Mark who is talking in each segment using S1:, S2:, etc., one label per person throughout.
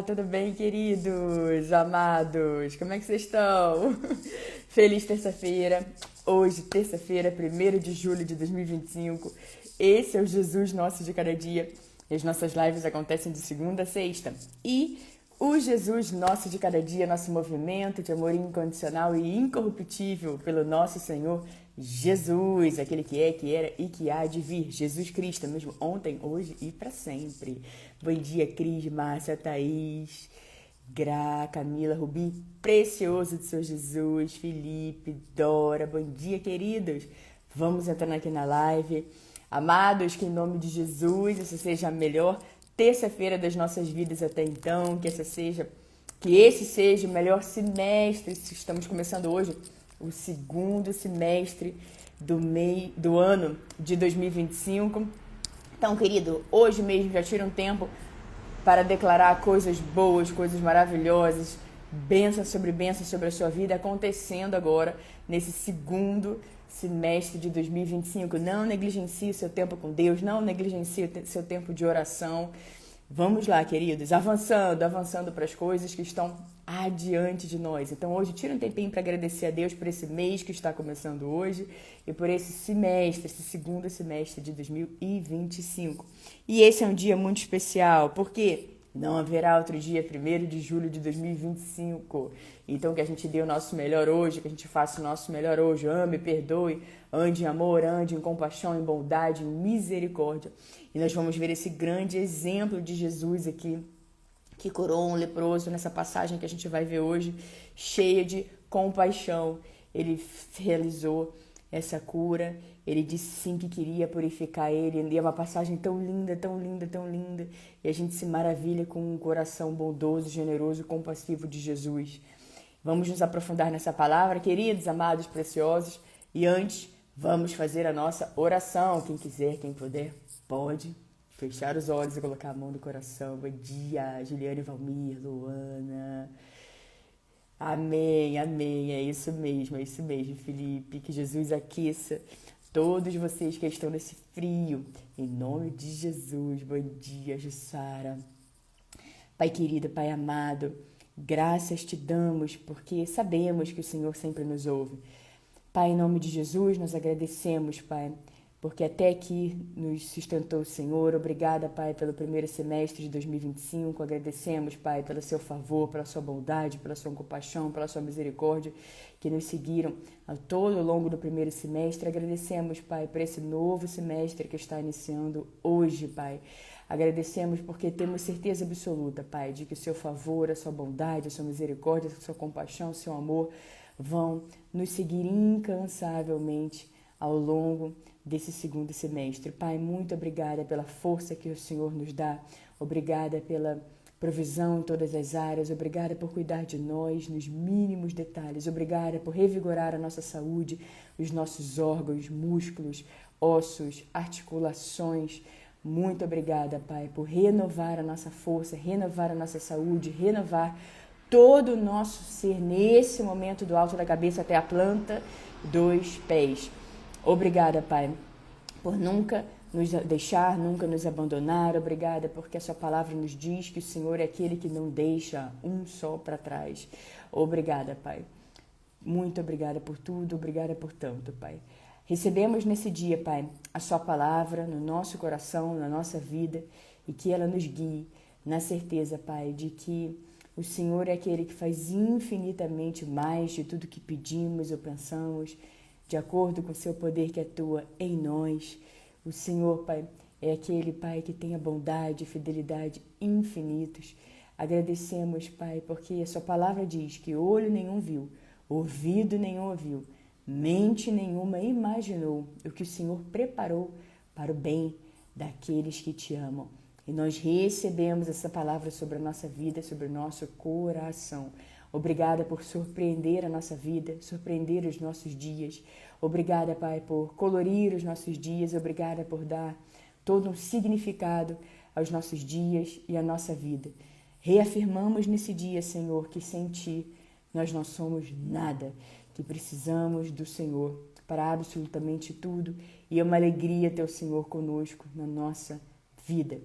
S1: Tudo bem, queridos, amados? Como é que vocês estão? Feliz terça-feira. Hoje, terça-feira, 1º de julho de 2025. Esse é o Jesus Nosso de Cada Dia. E as nossas lives acontecem de segunda a sexta. E o Jesus Nosso de Cada Dia, nosso movimento de amor incondicional e incorruptível pelo nosso Senhor Jesus, aquele que é, que era e que há de vir. Jesus Cristo, mesmo ontem, hoje e para sempre. Bom dia, Cris, Márcia, Thaís, Gra, Camila, Rubi, precioso do seu Jesus, Felipe, Dora. Bom dia, queridos. Vamos entrando aqui na live. Amados, que em nome de Jesus, essa seja a melhor terça-feira das nossas vidas até então, que esse seja o melhor semestre. Estamos começando hoje o segundo semestre do ano de 2025. Então, querido, hoje mesmo já tira um tempo para declarar coisas boas, coisas maravilhosas, bênçãos sobre a sua vida acontecendo agora nesse segundo semestre de 2025. Não negligencie o seu tempo com Deus, não negligencie o seu tempo de oração. Vamos lá, queridos, avançando para as coisas que estão adiante de nós. Então, hoje, tira um tempinho para agradecer a Deus por esse mês que está começando hoje e por esse semestre, esse segundo semestre de 2025. E esse é um dia muito especial, porque não haverá outro dia, 1º de julho de 2025. Então, que a gente dê o nosso melhor hoje, que a gente faça o nosso melhor hoje. Ame, perdoe, ande em amor, ande em compaixão, em bondade, em misericórdia. E nós vamos ver esse grande exemplo de Jesus aqui, que curou um leproso nessa passagem que a gente vai ver hoje, cheia de compaixão. Ele realizou essa cura, ele disse sim que queria purificar ele, e é uma passagem tão linda, tão linda, tão linda, e a gente se maravilha com um coração bondoso, generoso, compassivo de Jesus. Vamos nos aprofundar nessa palavra, queridos, amados, preciosos, e antes, vamos fazer a nossa oração. Quem quiser, quem puder, pode fechar os olhos e colocar a mão no coração. Bom dia, Juliane, Valmir, Luana. Amém, amém. É isso mesmo, Felipe. Que Jesus aqueça todos vocês que estão nesse frio. Em nome de Jesus. Bom dia, Jussara. Pai querido, Pai amado, graças te damos porque sabemos que o Senhor sempre nos ouve. Pai, em nome de Jesus, nós agradecemos, Pai, porque até aqui nos sustentou o Senhor. Obrigada, Pai, pelo primeiro semestre de 2025. Agradecemos, Pai, pelo seu favor, pela sua bondade, pela sua compaixão, pela sua misericórdia, que nos seguiram a todo longo do primeiro semestre. Agradecemos, Pai, por esse novo semestre que está iniciando hoje, Pai. Agradecemos porque temos certeza absoluta, Pai, de que o seu favor, a sua bondade, a sua misericórdia, a sua compaixão, o seu amor vão nos seguir incansavelmente ao longo desse segundo semestre. Pai, muito obrigada pela força que o Senhor nos dá. Obrigada pela provisão em todas as áreas. Obrigada por cuidar de nós nos mínimos detalhes. Obrigada por revigorar a nossa saúde, os nossos órgãos, músculos, ossos, articulações. Muito obrigada, Pai, por renovar a nossa força, renovar a nossa saúde, renovar todo o nosso ser nesse momento, do alto da cabeça até a planta dos pés. Obrigada, Pai, por nunca nos deixar, nunca nos abandonar. Obrigada porque a sua palavra nos diz que o Senhor é aquele que não deixa um só para trás. Obrigada, Pai. Muito obrigada por tudo, obrigada por tanto, Pai. Recebemos nesse dia, Pai, a sua palavra no nosso coração, na nossa vida, e que ela nos guie na certeza, Pai, de que o Senhor é aquele que faz infinitamente mais de tudo que pedimos ou pensamos, de acordo com o seu poder que atua em nós. O Senhor, Pai, é aquele, Pai, que tem a bondade e fidelidade infinitos. Agradecemos, Pai, porque a sua palavra diz que olho nenhum viu, ouvido nenhum ouviu, mente nenhuma imaginou o que o Senhor preparou para o bem daqueles que te amam. E nós recebemos essa palavra sobre a nossa vida, sobre o nosso coração. Obrigada por surpreender a nossa vida, surpreender os nossos dias. Obrigada, Pai, por colorir os nossos dias. Obrigada por dar todo um significado aos nossos dias e à nossa vida. Reafirmamos nesse dia, Senhor, que sem Ti nós não somos nada, que precisamos do Senhor para absolutamente tudo, e é uma alegria ter o Senhor conosco na nossa vida.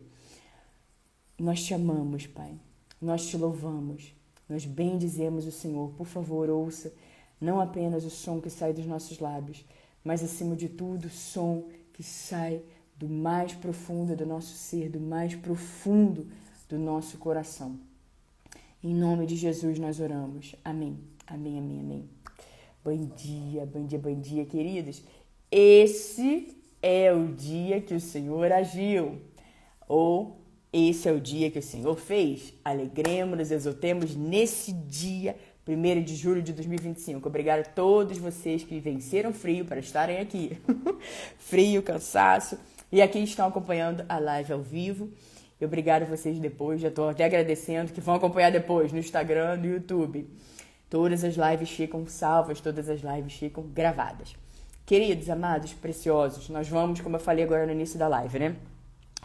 S1: Nós te amamos, Pai. nós te louvamos, nós bendizemos o Senhor. Por favor, ouça não apenas o som que sai dos nossos lábios, mas acima de tudo o som que sai do mais profundo do nosso ser, do mais profundo do nosso coração. Em nome de Jesus nós oramos. Amém, amém, amém, amém. Bom dia, queridos. Esse é o dia que o Senhor agiu. Ou esse é o dia que o Senhor fez. Alegremos-nos, exultemos nesse dia, 1º de julho de 2025. Obrigado a todos vocês que venceram frio para estarem aqui. Frio, cansaço. E aqui estão acompanhando a live ao vivo. E obrigado a vocês depois. Já estou até agradecendo que vão acompanhar depois no Instagram, no YouTube. Todas as lives ficam salvas, todas as lives ficam gravadas. Queridos, amados, preciosos, nós vamos, como eu falei agora no início da live, né?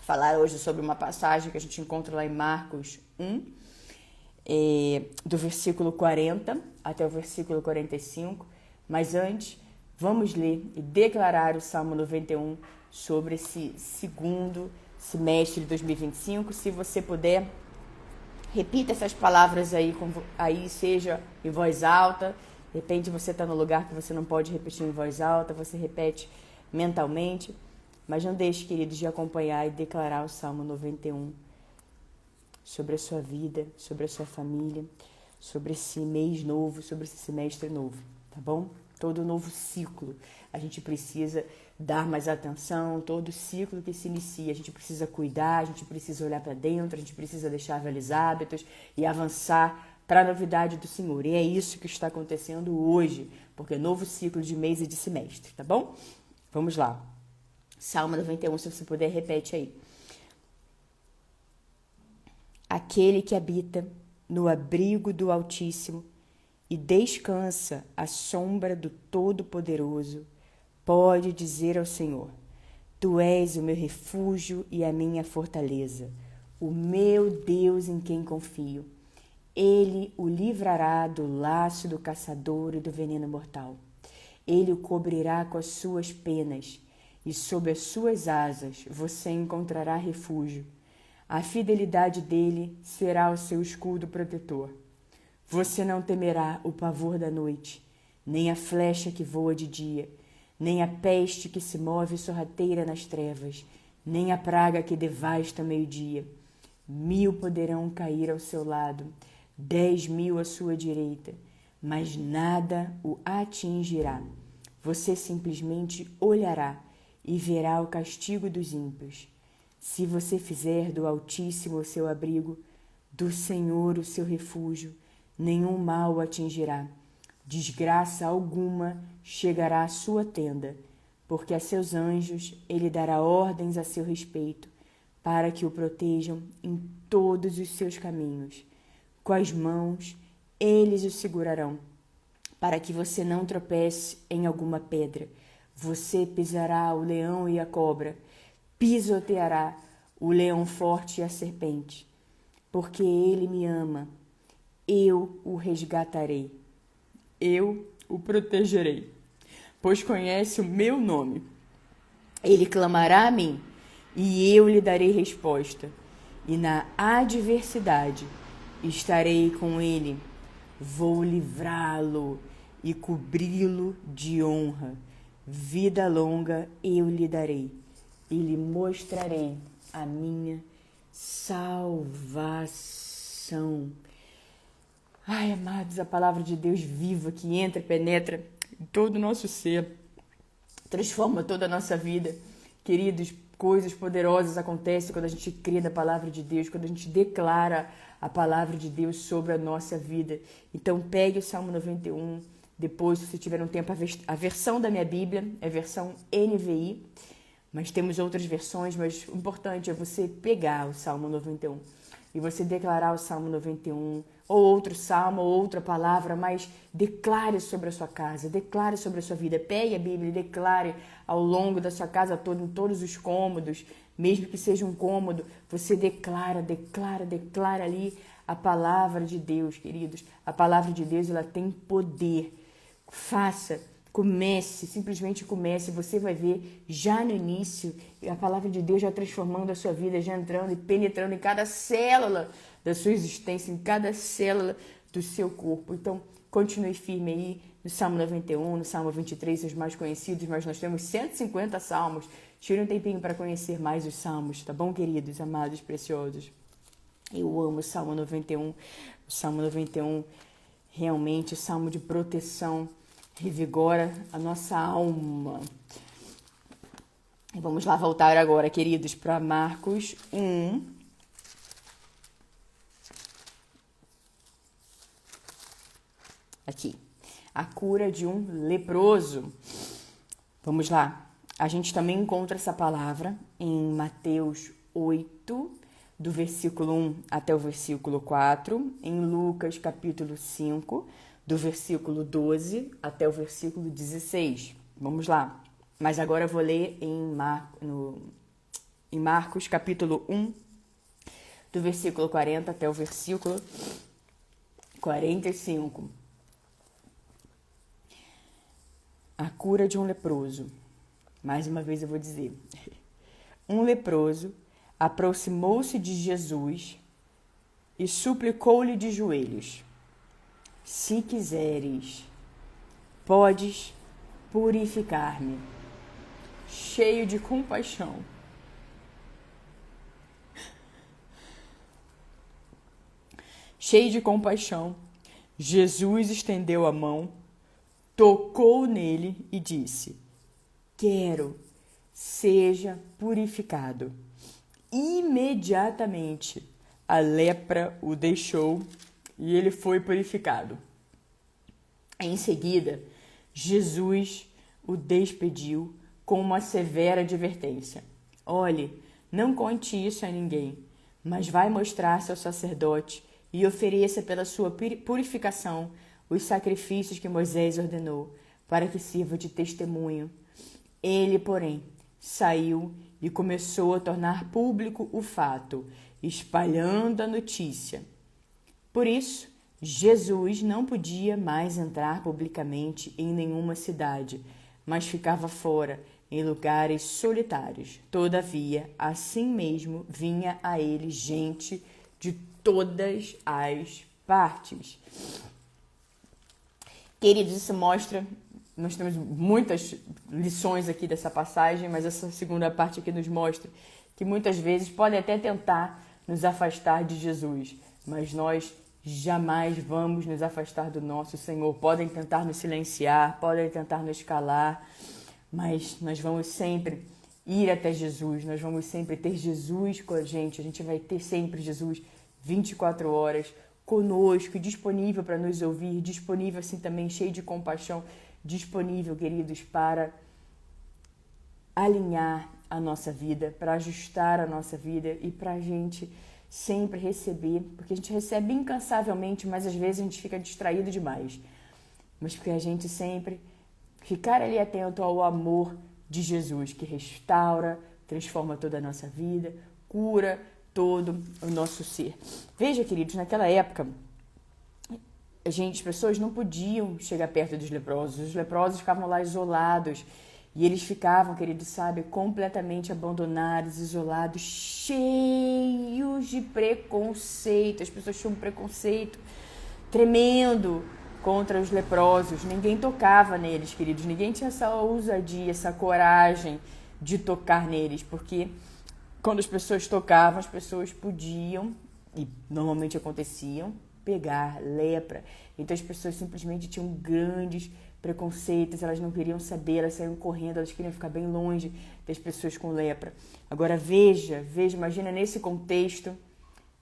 S1: Falar hoje sobre uma passagem que a gente encontra lá em Marcos 1, do versículo 40 até o versículo 45. Mas antes, vamos ler e declarar o Salmo 91 sobre esse segundo semestre de 2025. Se você puder, repita essas palavras aí, seja em voz alta. De repente você está no lugar que você não pode repetir em voz alta, você repete mentalmente. Mas não deixe, queridos, de acompanhar e declarar o Salmo 91 sobre a sua vida, sobre a sua família, sobre esse mês novo, sobre esse semestre novo, tá bom? Todo novo ciclo, a gente precisa dar mais atenção, todo ciclo que se inicia, a gente precisa cuidar, a gente precisa olhar para dentro, a gente precisa deixar velhos hábitos e avançar para a novidade do Senhor. E é isso que está acontecendo hoje, porque é novo ciclo de mês e de semestre, tá bom? Vamos lá. Salmo 91, se você puder, repete aí. Aquele que habita no abrigo do Altíssimo e descansa à sombra do Todo-Poderoso, pode dizer ao Senhor: Tu és o meu refúgio e a minha fortaleza, o meu Deus em quem confio. Ele o livrará do laço do caçador e do veneno mortal. Ele o cobrirá com as suas penas, e sob as suas asas você encontrará refúgio. A fidelidade dele será o seu escudo protetor. Você não temerá o pavor da noite, nem a flecha que voa de dia, nem a peste que se move sorrateira nas trevas, nem a praga que devasta meio-dia. 1000 poderão cair ao seu lado, 10.000 à sua direita, mas nada o atingirá. Você simplesmente olhará e verá o castigo dos ímpios. Se você fizer do Altíssimo o seu abrigo, do Senhor o seu refúgio, nenhum mal o atingirá. Desgraça alguma chegará à sua tenda, porque a seus anjos ele dará ordens a seu respeito, para que o protejam em todos os seus caminhos. Com as mãos eles o segurarão, para que você não tropece em alguma pedra. Você pisará o leão e a cobra, pisoteará o leão forte e a serpente. Porque ele me ama, eu o resgatarei, eu o protegerei, pois conhece o meu nome. Ele clamará a mim, e eu lhe darei resposta. E na adversidade estarei com ele, vou livrá-lo e cobri-lo de honra. Vida longa eu lhe darei e lhe mostrarei a minha salvação. Ai, amados, a palavra de Deus viva que entra e penetra em todo o nosso ser, transforma toda a nossa vida. Queridos, coisas poderosas acontecem quando a gente crê na palavra de Deus, quando a gente declara a palavra de Deus sobre a nossa vida. Então pegue o Salmo 91, depois, se você tiver um tempo, a versão da minha Bíblia é a versão NVI, mas temos outras versões, mas o importante é você pegar o Salmo 91 e você declarar o Salmo 91, ou outro salmo, ou outra palavra, mas declare sobre a sua casa, declare sobre a sua vida. Pegue a Bíblia e declare ao longo da sua casa toda, em todos os cômodos, mesmo que seja um cômodo, você declara ali a palavra de Deus, queridos. A palavra de Deus, ela tem poder. Faça simplesmente comece, você vai ver já no início a palavra de Deus já transformando a sua vida, já entrando e penetrando em cada célula da sua existência, em cada célula do seu corpo. Então, continue firme aí no Salmo 91, no Salmo 23, os mais conhecidos, mas nós temos 150 salmos. Tire um tempinho para conhecer mais os salmos, tá bom, queridos, amados, preciosos? Eu amo o Salmo 91. O Salmo 91, realmente, o Salmo de proteção, revigora a nossa alma. E vamos lá voltar agora, queridos, para Marcos 1. Aqui. A cura de um leproso. Vamos lá. A gente também encontra essa palavra em Mateus 8, do versículo 1 até o versículo 4, em Lucas capítulo 5, do versículo 12 até o versículo 16. Vamos lá. Mas agora eu vou ler em Marcos capítulo 1, do versículo 40 até o versículo 45. A cura de um leproso. Mais uma vez eu vou dizer. Um leproso aproximou-se de Jesus e suplicou-lhe de joelhos: se quiseres, podes purificar-me. Cheio de compaixão, Jesus estendeu a mão, tocou nele e disse: quero, seja purificado. Imediatamente a lepra o deixou e ele foi purificado. Em seguida, Jesus o despediu com uma severa advertência: olhe, não conte isso a ninguém, mas vai mostrar-se ao sacerdote e ofereça pela sua purificação os sacrifícios que Moisés ordenou, para que sirva de testemunho. Ele, porém, saiu e começou a tornar público o fato, espalhando a notícia. Por isso, Jesus não podia mais entrar publicamente em nenhuma cidade, mas ficava fora, em lugares solitários. Todavia, assim mesmo, vinha a ele gente de todas as partes. Queridos, isso mostra, nós temos muitas lições aqui dessa passagem, mas essa segunda parte aqui nos mostra que muitas vezes podem até tentar nos afastar de Jesus, mas nós jamais vamos nos afastar do nosso Senhor. Podem tentar nos silenciar, podem tentar nos calar, mas nós vamos sempre ir até Jesus, nós vamos sempre ter Jesus com a gente vai ter sempre Jesus 24 horas conosco, disponível para nos ouvir, disponível assim também, cheio de compaixão, disponível, queridos, para alinhar a nossa vida, para ajustar a nossa vida e para a gente sempre receber, porque a gente recebe incansavelmente, mas às vezes a gente fica distraído demais. Mas porque a gente sempre ficar ali atento ao amor de Jesus, que restaura, transforma toda a nossa vida, cura todo o nosso ser. Veja, queridos, naquela época, as pessoas não podiam chegar perto dos leprosos. Os leprosos ficavam lá isolados. E eles ficavam, queridos, sabe, completamente abandonados, isolados, cheios de preconceito. As pessoas tinham um preconceito tremendo contra os leprosos. Ninguém tocava neles, queridos. Ninguém tinha essa ousadia, essa coragem de tocar neles, porque quando as pessoas tocavam, as pessoas podiam, e normalmente aconteciam, pegar lepra. Então as pessoas simplesmente tinham grandes preconceitos, elas não queriam saber, elas saíam correndo, elas queriam ficar bem longe das pessoas com lepra. Agora veja, imagina nesse contexto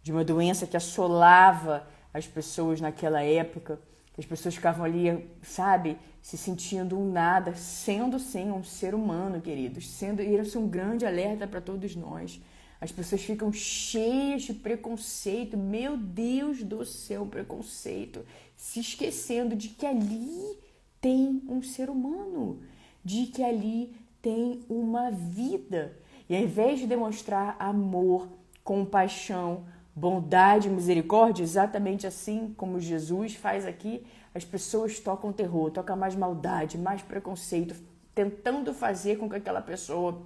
S1: de uma doença que assolava as pessoas naquela época, as pessoas ficavam ali, sabe, se sentindo um nada, sendo sim um ser humano, queridos, e isso é um grande alerta para todos nós. As pessoas ficam cheias de preconceito, meu Deus do céu, preconceito, se esquecendo de que ali tem um ser humano, de que ali tem uma vida. E ao invés de demonstrar amor, compaixão, bondade e misericórdia, exatamente assim como Jesus faz aqui, as pessoas tocam terror, tocam mais maldade, mais preconceito, tentando fazer com que aquela pessoa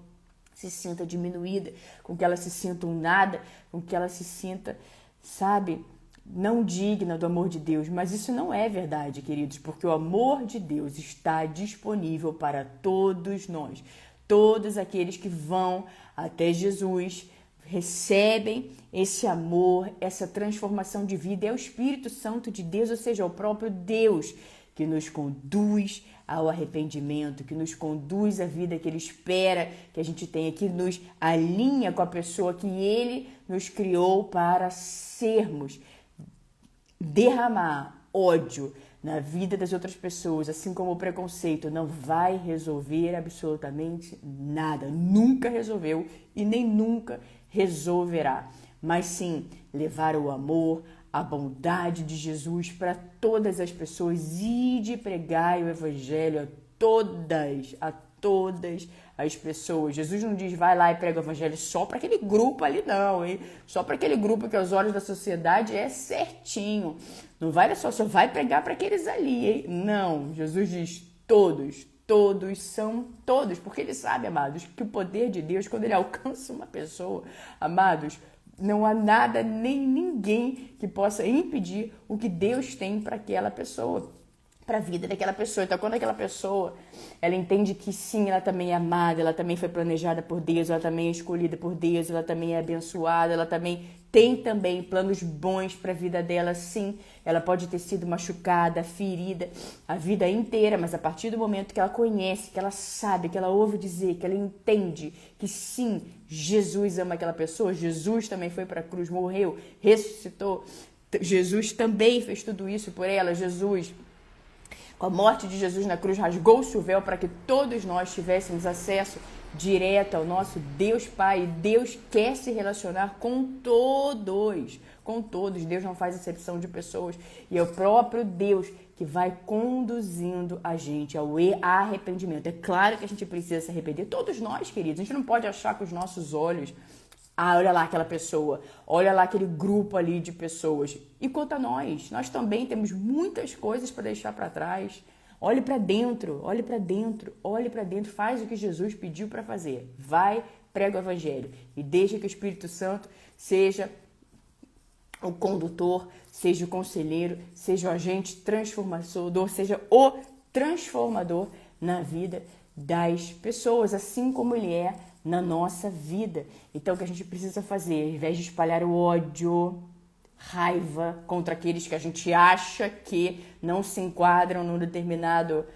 S1: se sinta diminuída, com que ela se sinta um nada, com que ela se sinta, sabe, não digna do amor de Deus. Mas isso não é verdade, queridos, porque o amor de Deus está disponível para todos nós. Todos aqueles que vão até Jesus recebem esse amor, essa transformação de vida. É o Espírito Santo de Deus, ou seja, o próprio Deus que nos conduz ao arrependimento, que nos conduz à vida que Ele espera que a gente tenha, que nos alinha com a pessoa que Ele nos criou para sermos. Derramar ódio na vida das outras pessoas, assim como o preconceito, não vai resolver absolutamente nada. Nunca resolveu e nem nunca resolverá. Mas sim, levar o amor, a bondade de Jesus para todas as pessoas e de pregar o evangelho a todas as pessoas. Jesus não diz, vai lá e prega o evangelho só para aquele grupo ali não, hein? Só para aquele grupo que aos olhos da sociedade é certinho. Não vai só vai pregar para aqueles ali, hein? Não, Jesus diz todos são todos, porque Ele sabe, amados, que o poder de Deus, quando Ele alcança uma pessoa, amados, não há nada nem ninguém que possa impedir o que Deus tem para aquela pessoa, para a vida daquela pessoa. Então, quando aquela pessoa, ela entende que sim, ela também é amada, ela também foi planejada por Deus, ela também é escolhida por Deus, ela também é abençoada, ela também tem também planos bons para a vida dela, sim. Ela pode ter sido machucada, ferida a vida inteira, mas a partir do momento que ela conhece, que ela sabe, que ela ouve dizer, que ela entende que sim, Jesus ama aquela pessoa, Jesus também foi para a cruz, morreu, ressuscitou, Jesus também fez tudo isso por ela, Jesus, com a morte de Jesus na cruz, rasgou-se o véu para que todos nós tivéssemos acesso direto ao nosso Deus Pai. Deus quer se relacionar com todos, com todos. Deus não faz exceção de pessoas. E é o próprio Deus que vai conduzindo a gente ao arrependimento. É claro que a gente precisa se arrepender. Todos nós, queridos. A gente não pode achar com os nossos olhos, olha lá aquela pessoa, olha lá aquele grupo ali de pessoas. E quanto a nós também temos muitas coisas para deixar para trás. Olhe para dentro, olhe para dentro, olhe para dentro, faz o que Jesus pediu para fazer. Vai, prega o evangelho e deixa que o Espírito Santo seja o condutor, seja o conselheiro, seja o agente transformador, seja o transformador na vida das pessoas, assim como ele é na nossa vida. Então, o que a gente precisa fazer, ao invés de espalhar o ódio, raiva contra aqueles que a gente acha que não se enquadram num determinado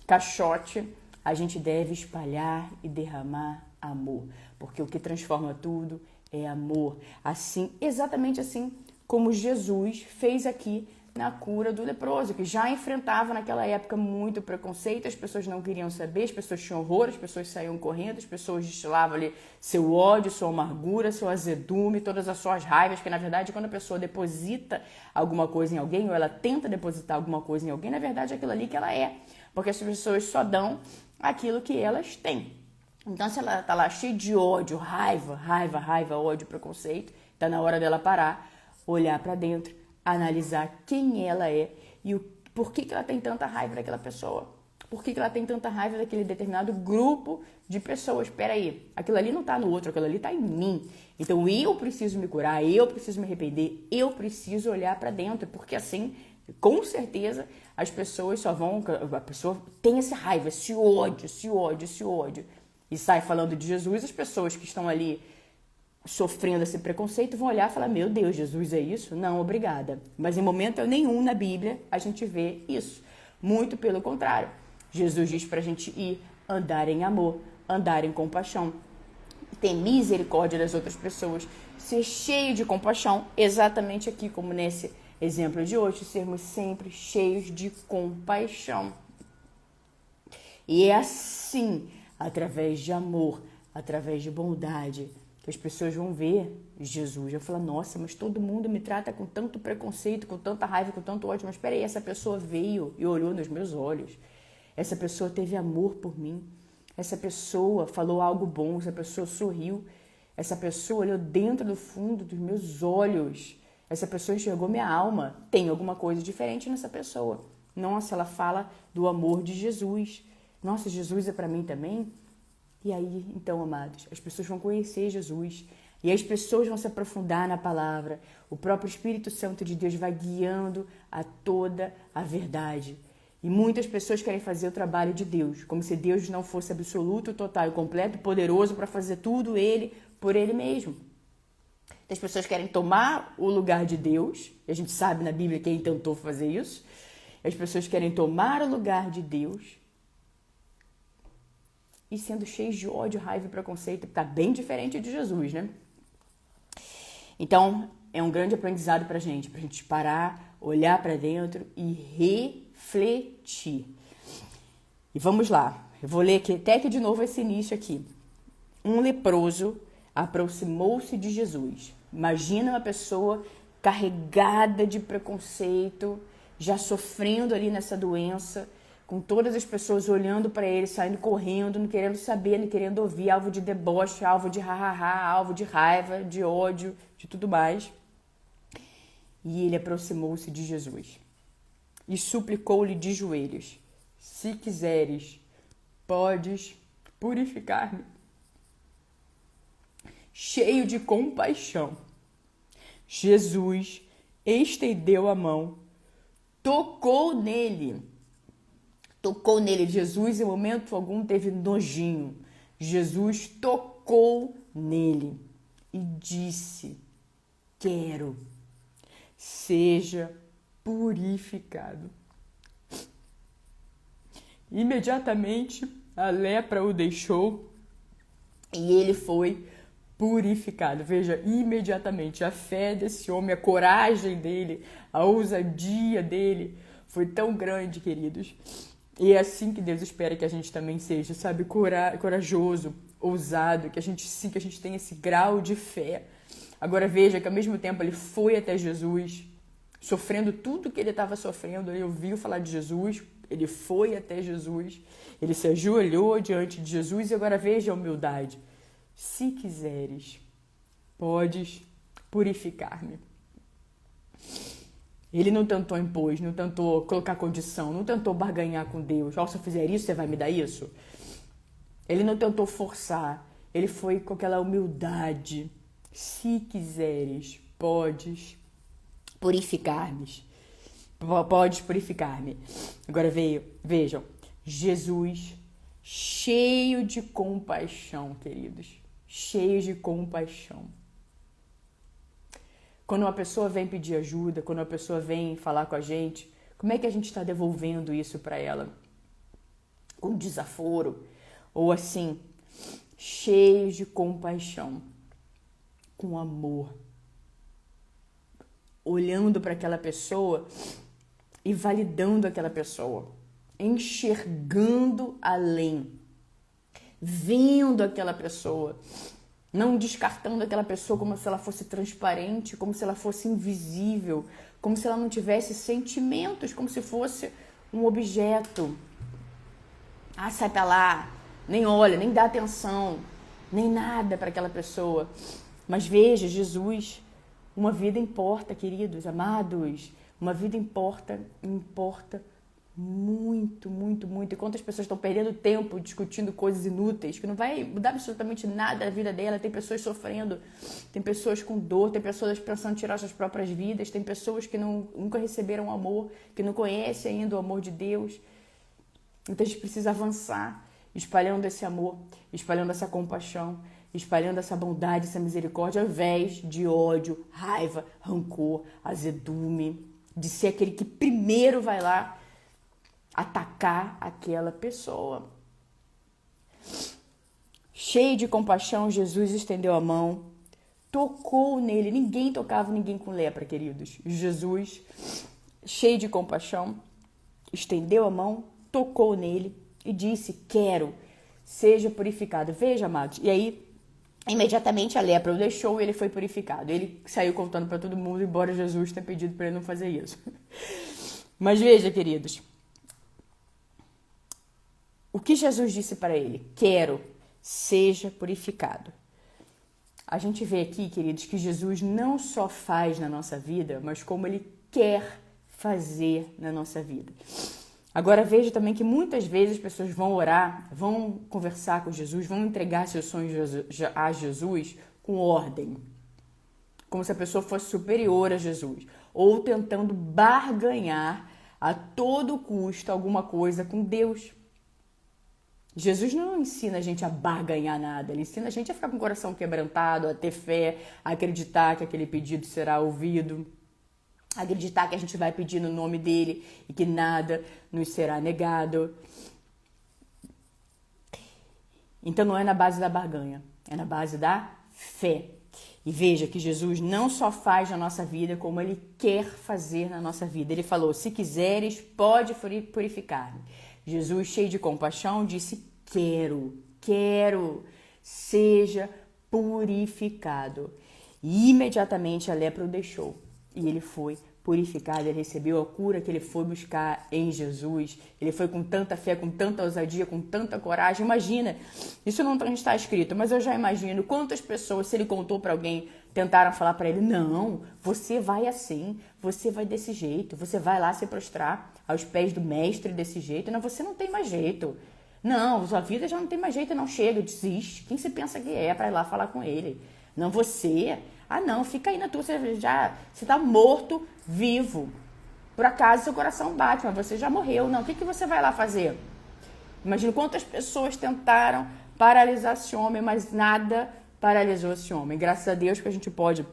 S1: caixote, a gente deve espalhar e derramar amor, porque o que transforma tudo é amor. Assim, exatamente assim como Jesus fez aqui na cura do leproso, que já enfrentava naquela época muito preconceito, as pessoas não queriam saber, as pessoas tinham horror, as pessoas saíam correndo, as pessoas destilavam ali seu ódio, sua amargura, seu azedume, todas as suas raivas, que na verdade quando a pessoa deposita alguma coisa em alguém, ou ela tenta depositar alguma coisa em alguém, na verdade é aquilo ali que ela é, porque as pessoas só dão aquilo que elas têm. Então se ela tá lá cheia de ódio, raiva, ódio, preconceito, tá na hora dela parar, olhar para dentro, analisar quem ela é e por que ela tem tanta raiva daquela pessoa. Por que ela tem tanta raiva daquele determinado grupo de pessoas? Espera aí, aquilo ali não está no outro, aquilo ali está em mim. Então eu preciso me curar, eu preciso me arrepender, eu preciso olhar para dentro, porque assim, com certeza, as pessoas só vão... A pessoa tem essa raiva, esse ódio, e sai falando de Jesus, as pessoas que estão ali sofrendo esse preconceito vão olhar e falar, meu Deus, Jesus é isso? Não, obrigada. Mas em momento nenhum na Bíblia a gente vê isso. Muito pelo contrário. Jesus diz pra gente ir andar em amor, andar em compaixão, ter misericórdia das outras pessoas, ser cheio de compaixão, exatamente aqui como nesse exemplo de hoje, sermos sempre cheios de compaixão. E é assim, através de amor, através de bondade, as pessoas vão ver Jesus, vão falar, nossa, mas todo mundo me trata com tanto preconceito, com tanta raiva, com tanto ódio, mas peraí, essa pessoa veio e olhou nos meus olhos, essa pessoa teve amor por mim, essa pessoa falou algo bom, essa pessoa sorriu, Essa pessoa olhou dentro do fundo dos meus olhos. Essa pessoa enxergou minha alma. Tem alguma coisa diferente nessa pessoa. Nossa, ela fala do amor de Jesus. Nossa, Jesus é para mim também? E aí, então, amados, as pessoas vão conhecer Jesus. E as pessoas vão se aprofundar na palavra. O próprio Espírito Santo de Deus vai guiando a toda a verdade. E muitas pessoas querem fazer o trabalho de Deus, como se Deus não fosse absoluto, total e completo, poderoso para fazer tudo ele por ele mesmo. As pessoas querem tomar o lugar de Deus, e a gente sabe na Bíblia quem tentou fazer isso. As pessoas querem tomar o lugar de Deus e sendo cheios de ódio, raiva e preconceito, está bem diferente de Jesus, né? Então, é um grande aprendizado pra gente parar, olhar para dentro e refletir. E vamos lá, eu vou ler aqui, até que de novo esse início aqui. Um leproso aproximou-se de Jesus. Imagina uma pessoa carregada de preconceito, já sofrendo ali nessa doença, com todas as pessoas olhando para ele, saindo correndo, não querendo saber, não querendo ouvir, alvo de deboche, alvo de ha-ha-ha, alvo de raiva, de ódio, de tudo mais. E ele aproximou-se de Jesus e suplicou-lhe de joelhos: se quiseres, podes purificar-me. Cheio de compaixão, Jesus estendeu a mão, tocou nele. Jesus, em momento algum, teve nojinho. Jesus tocou nele e disse: quero, seja purificado. Imediatamente a lepra o deixou e ele foi purificado. Veja, imediatamente a fé desse homem, a coragem dele, a ousadia dele foi tão grande, queridos. E é assim que Deus espera que a gente também seja, sabe? Corajoso, ousado, que a gente tenha esse grau de fé. Agora veja que ao mesmo tempo ele foi até Jesus, sofrendo tudo que ele estava sofrendo, ele ouviu falar de Jesus, ele foi até Jesus, ele se ajoelhou diante de Jesus e agora veja a humildade. Se quiseres, podes purificar-me. Ele não tentou impor, não tentou colocar condição, não tentou barganhar com Deus. Se eu fizer isso, você vai me dar isso? Ele não tentou forçar, ele foi com aquela humildade. Se quiseres, podes purificar-me. Podes purificar-me. Agora vejam, Jesus cheio de compaixão, queridos. Cheio de compaixão. Quando uma pessoa vem pedir ajuda, quando uma pessoa vem falar com a gente, como é que a gente está devolvendo isso para ela? Com desaforo? Ou assim, cheios de compaixão, com amor, olhando para aquela pessoa e validando aquela pessoa, enxergando além, vendo aquela pessoa, não descartando aquela pessoa como se ela fosse transparente, como se ela fosse invisível, como se ela não tivesse sentimentos, como se fosse um objeto. Ah, sai pra lá, nem olha, nem dá atenção, nem nada para aquela pessoa. Mas veja, Jesus, uma vida importa, queridos, amados, uma vida importa muito, muito, muito. E quantas pessoas estão perdendo tempo discutindo coisas inúteis, que não vai mudar absolutamente nada na vida dela. Tem pessoas sofrendo, tem pessoas com dor, tem pessoas pensando em tirar suas próprias vidas, tem pessoas que nunca receberam amor, que não conhecem ainda o amor de Deus. Então a gente precisa avançar, espalhando esse amor, espalhando essa compaixão, espalhando essa bondade, essa misericórdia, ao invés de ódio, raiva, rancor, azedume, de ser aquele que primeiro vai lá atacar aquela pessoa. Cheio de compaixão, Jesus estendeu a mão, tocou nele. Ninguém tocava ninguém com lepra, queridos. Jesus, cheio de compaixão, estendeu a mão, tocou nele e disse: quero, seja purificado. Veja, amados, e aí imediatamente a lepra o deixou e ele foi purificado. Ele saiu contando para todo mundo, embora Jesus tenha pedido para ele não fazer isso. Mas veja, queridos, o que Jesus disse para ele? Quero, seja purificado. a gente vê aqui, queridos, que Jesus não só faz na nossa vida, mas como Ele quer fazer na nossa vida. Agora veja também que muitas vezes as pessoas vão orar, vão conversar com Jesus, vão entregar seus sonhos a Jesus com ordem, como se a pessoa fosse superior a Jesus, ou tentando barganhar a todo custo alguma coisa com Deus. Jesus não ensina a gente a barganhar nada, Ele ensina a gente a ficar com o coração quebrantado, a ter fé, a acreditar que aquele pedido será ouvido, a acreditar que a gente vai pedir no nome dEle e que nada nos será negado. Então não é na base da barganha, é na base da fé. E veja que Jesus não só faz na nossa vida, como Ele quer fazer na nossa vida. Ele falou, se quiseres, pode purificar-me. Jesus, cheio de compaixão, disse, quero, seja purificado. E imediatamente a lepra o deixou. E ele foi purificado, ele recebeu a cura que ele foi buscar em Jesus. Ele foi com tanta fé, com tanta ousadia, com tanta coragem. Imagina, isso não está escrito, mas eu já imagino quantas pessoas, se ele contou para alguém, tentaram falar para ele, não, você vai assim, você vai desse jeito, você vai lá se prostrar aos pés do mestre desse jeito. Não, você não tem mais jeito. Não, sua vida já não tem mais jeito, não chega, desiste. Quem você pensa que é para ir lá falar com ele? Não, você... Ah, não, fica aí na tua, você tá morto, vivo. Por acaso seu coração bate, mas você já morreu. Não, o que você vai lá fazer? Imagina quantas pessoas tentaram paralisar esse homem, mas nada paralisou esse homem. Graças a Deus que a gente pode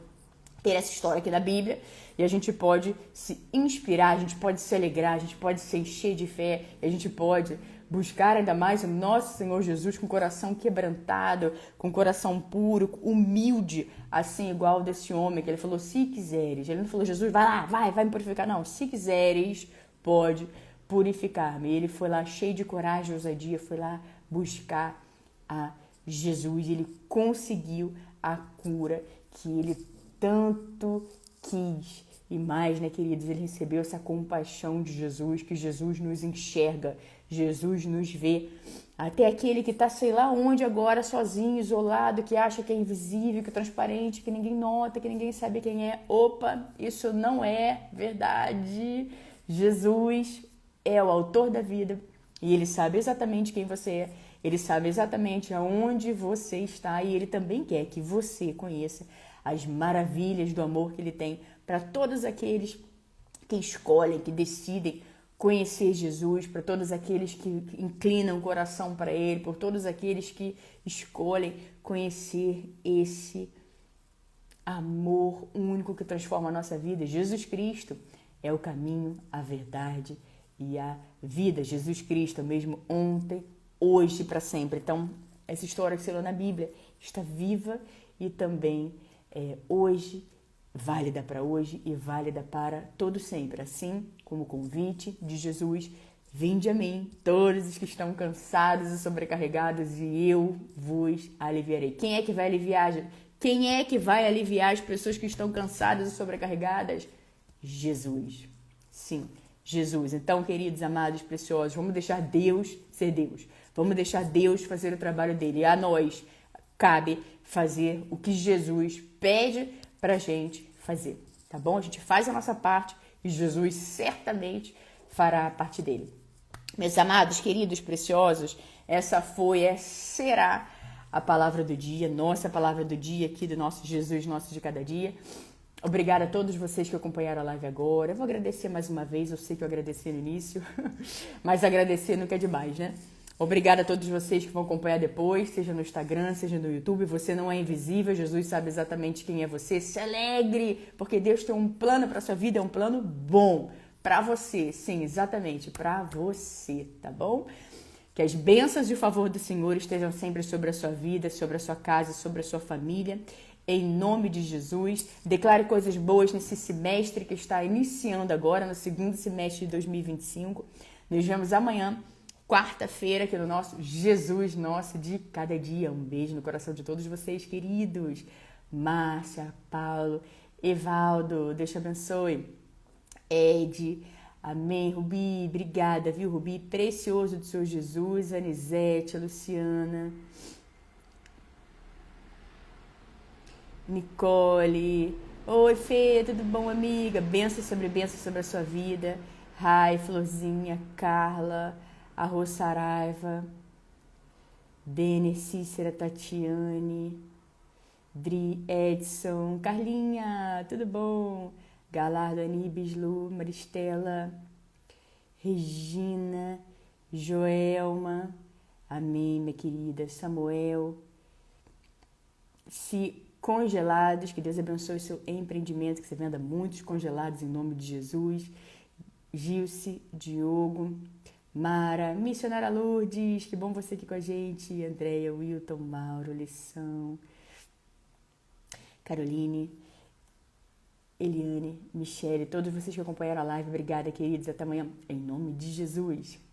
S1: ter essa história aqui na Bíblia e a gente pode se inspirar, a gente pode se alegrar, a gente pode se encher de fé, a gente pode buscar ainda mais o nosso Senhor Jesus com o coração quebrantado, com o coração puro, humilde, assim, igual desse homem, que ele falou, se quiseres. Ele não falou, Jesus, vai lá, vai me purificar. Não, se quiseres, pode purificar-me. Ele foi lá cheio de coragem e ousadia, foi lá buscar a Jesus. Ele conseguiu a cura que ele tanto quis. E mais, né, queridos, ele recebeu essa compaixão de Jesus, que Jesus nos enxerga, Jesus nos vê. Até aquele que está, sei lá onde agora, sozinho, isolado, que acha que é invisível, que é transparente, que ninguém nota, que ninguém sabe quem é. Opa, isso não é verdade. Jesus é o autor da vida e Ele sabe exatamente quem você é. Ele sabe exatamente aonde você está e Ele também quer que você conheça as maravilhas do amor que Ele tem para todos aqueles que escolhem, que decidem conhecer Jesus, para todos aqueles que inclinam o coração para Ele, por todos aqueles que escolhem conhecer esse amor único que transforma a nossa vida. Jesus Cristo é o caminho, a verdade e a vida. Jesus Cristo é o mesmo ontem, hoje e para sempre. Então, essa história que se leu na Bíblia está viva e também hoje, válida para hoje e válida para todo sempre. Assim como o convite de Jesus, vinde a mim, todos os que estão cansados e sobrecarregados, e eu vos aliviarei. Quem é que vai aliviar? Quem é que vai aliviar as pessoas que estão cansadas e sobrecarregadas? Jesus. Sim, Jesus. Então, queridos, amados, preciosos, vamos deixar Deus ser Deus. Vamos deixar Deus fazer o trabalho dele. E a nós cabe fazer o que Jesus pede pra gente fazer, tá bom? A gente faz a nossa parte e Jesus certamente fará a parte dele. Meus amados, queridos, preciosos, essa será a palavra do dia, nossa palavra do dia aqui do nosso Jesus, nosso de cada dia. Obrigada a todos vocês que acompanharam a live agora. Eu vou agradecer mais uma vez, eu sei que eu agradeci no início, mas agradecer nunca é demais, né? Obrigada a todos vocês que vão acompanhar depois, seja no Instagram, seja no YouTube. Você não é invisível, Jesus sabe exatamente quem é você. Se alegre, porque Deus tem um plano para sua vida, é um plano bom para você. Sim, exatamente, para você, tá bom? Que as bênçãos e o favor do Senhor estejam sempre sobre a sua vida, sobre a sua casa, sobre a sua família. Em nome de Jesus, declare coisas boas nesse semestre que está iniciando agora, no segundo semestre de 2025. Nos vemos amanhã, quarta-feira, aqui no nosso Jesus, nosso de cada dia. Um beijo no coração de todos vocês, queridos. Márcia, Paulo, Evaldo, Deus te abençoe. Ed, amém. Rubi, obrigada, viu, Rubi? Precioso do Senhor Jesus. Anisete, Luciana. Nicole. Oi, Fê, tudo bom, amiga? Bênção sobre a sua vida. Rai, Florzinha, Carla, Arroz Saraiva, Denner, Cícera, Tatiane, Dri, Edson, Carlinha, tudo bom? Galardo, Anibis, Lu, Maristela, Regina, Joelma, amém, minha querida, Samuel, se congelados, que Deus abençoe o seu empreendimento, que você venda muitos congelados em nome de Jesus. Gilce, Diogo, Mara, Missionária Lourdes, que bom você aqui com a gente, Andréia, Wilton, Mauro, Lição, Caroline, Eliane, Michele, todos vocês que acompanharam a live, obrigada, queridos, até amanhã, em nome de Jesus.